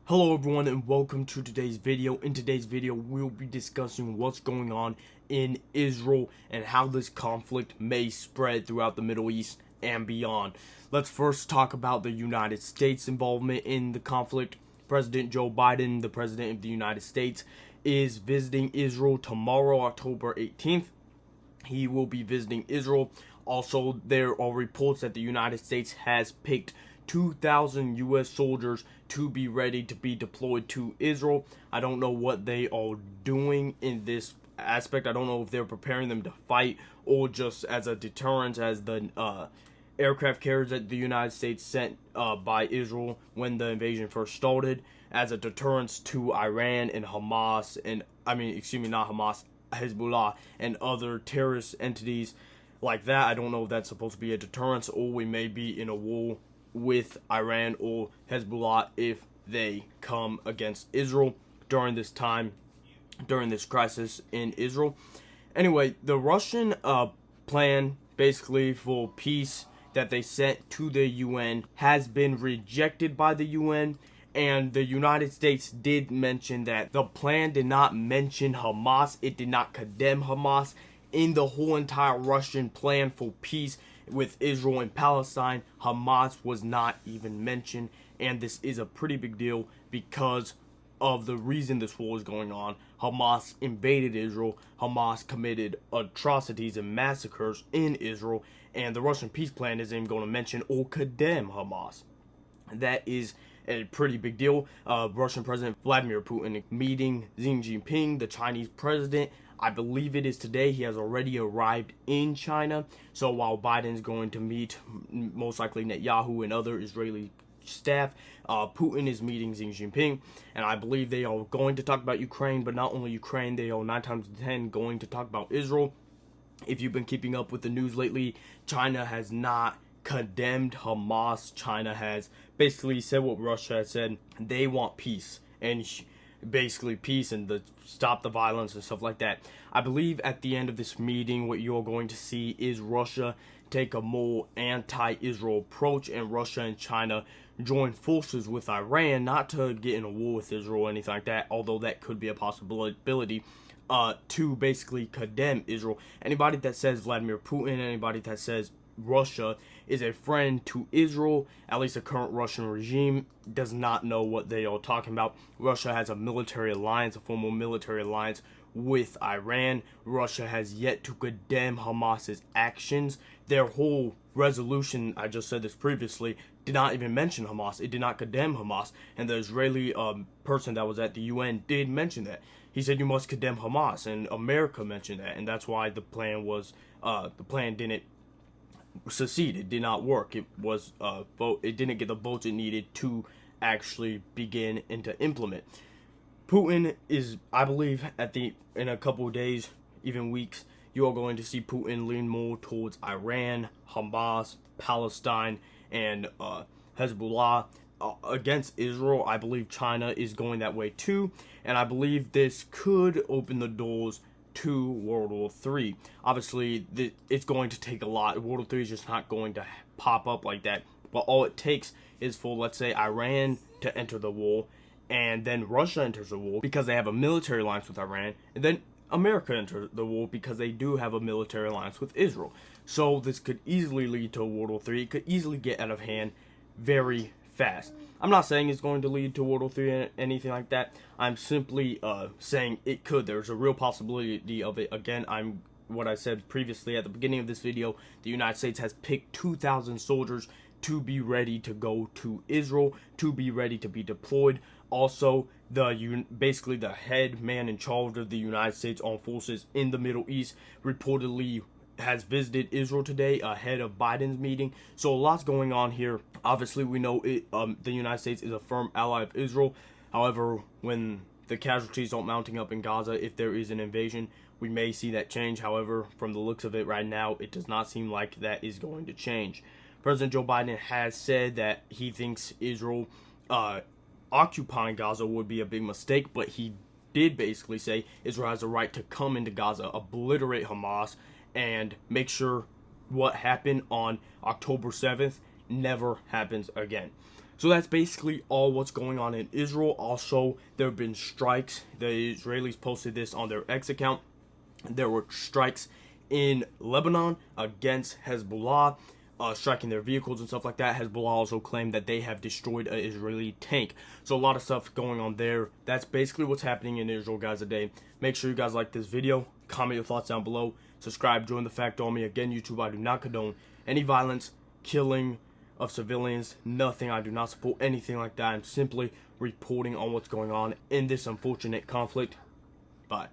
Hello everyone and welcome to today's video. In today's video, we'll be discussing what's going on in Israel and how this conflict may spread throughout the Middle East and beyond. Let's first talk about the United States' involvement in the conflict. President Joe Biden, the President of the United States, is visiting Israel tomorrow, October 18th. He will be visiting Israel. Also, there are reports that the United States has picked 2,000 U.S. soldiers to be ready to be deployed to Israel. I don't know what they are doing in this aspect. I don't know if they're preparing them to fight or just as a deterrent, as the aircraft carriers that the United States sent by Israel when the invasion first started, as a deterrence to Iran and Hamas, and not Hamas, Hezbollah, and other terrorist entities like that. I don't know if that's supposed to be a deterrence, or we may be in a war with Iran or Hezbollah if they come against Israel during this time, during this crisis in Israel. Anyway, the Russian plan basically for peace that they sent to the UN has been rejected by the UN, and the United States did mention that the plan did not mention Hamas. It did not condemn Hamas. In the whole entire Russian plan for peace with Israel and Palestine, Hamas was not even mentioned, and this is a pretty big deal because of the reason this war is going on. Hamas invaded Israel, Hamas committed atrocities and massacres in Israel, and the Russian peace plan isn't even going to mention or condemn Hamas. That is a pretty big deal. Russian President Vladimir Putin meeting Xi Jinping, the Chinese president. I believe it is today. He has already arrived in China. So while Biden's going to meet most likely Netanyahu and other Israeli staff, Putin is meeting Xi Jinping, and I believe they are going to talk about Ukraine, but not only Ukraine, they are 9 times 10 going to talk about Israel. If you've been keeping up with the news lately, China has not condemned Hamas. China has basically said what Russia has said. They want peace, and basically peace and stop the violence and stuff like that. I believe at the end of this meeting, what you're going to see is Russia take a more anti-Israel approach, and Russia and China join forces with Iran, not to get in a war with Israel or anything like that, although that could be a possibility, to basically condemn Israel. Anybody that says Vladimir Putin, anybody that says Russia is a friend to Israel, at least the current Russian regime, does not know what they are talking about. Russia has a military alliance, a formal military alliance with Iran. Russia has yet to condemn Hamas's actions. Their whole resolution, I just said this previously, did not even mention Hamas. It did not condemn Hamas. And the Israeli person that was at the UN did mention that. He said you must condemn Hamas, and America mentioned that, and that's why the plan didn't succeed. It did not work. It was it didn't get the votes it needed to actually begin and to implement. Putin is, I believe, in a couple of days, even weeks, you are going to see Putin lean more towards Iran, Hamas, Palestine, and Hezbollah against Israel. I believe China is going that way too, and I believe this could open the doors to World War III. Obviously, it's going to take a lot. World War III is just not going to pop up like that. But all it takes is for, let's say, Iran to enter the war, and then Russia enters the war because they have a military alliance with Iran, and then America enters the war because they do have a military alliance with Israel. So this could easily lead to World War III. It could easily get out of hand very fast. I'm not saying it's going to lead to World War III or anything like that. I'm simply saying it could. There's a real possibility of it. Again, what I said previously at the beginning of this video, the United States has picked 2,000 soldiers to be ready to go to Israel, to be ready to be deployed. Also, basically the head man in charge of the United States Armed Forces in the Middle East reportedly has visited Israel today ahead of Biden's meeting. So a lot's going on here. Obviously, we know the United States is a firm ally of Israel. However, when the casualties aren't mounting up in Gaza, if there is an invasion, we may see that change. However, from the looks of it right now, it does not seem like that is going to change. President Joe Biden has said that he thinks Israel occupying Gaza would be a big mistake, but he did basically say Israel has a right to come into Gaza, obliterate Hamas, and make sure what happened on October 7th never happens again. So that's basically all what's going on in Israel. Also, there have been strikes. The Israelis posted this on their X account. There were strikes in Lebanon against Hezbollah, striking their vehicles and stuff like that. Hezbollah also claimed that they have destroyed an Israeli tank. So a lot of stuff going on there. That's basically what's happening in Israel, guys, today. Make sure you guys like this video. Comment your thoughts down below. Subscribe, join the Fact Army. Again, YouTube, I do not condone any violence, killing of civilians, nothing. I do not support anything like that. I'm simply reporting on what's going on in this unfortunate conflict. Bye.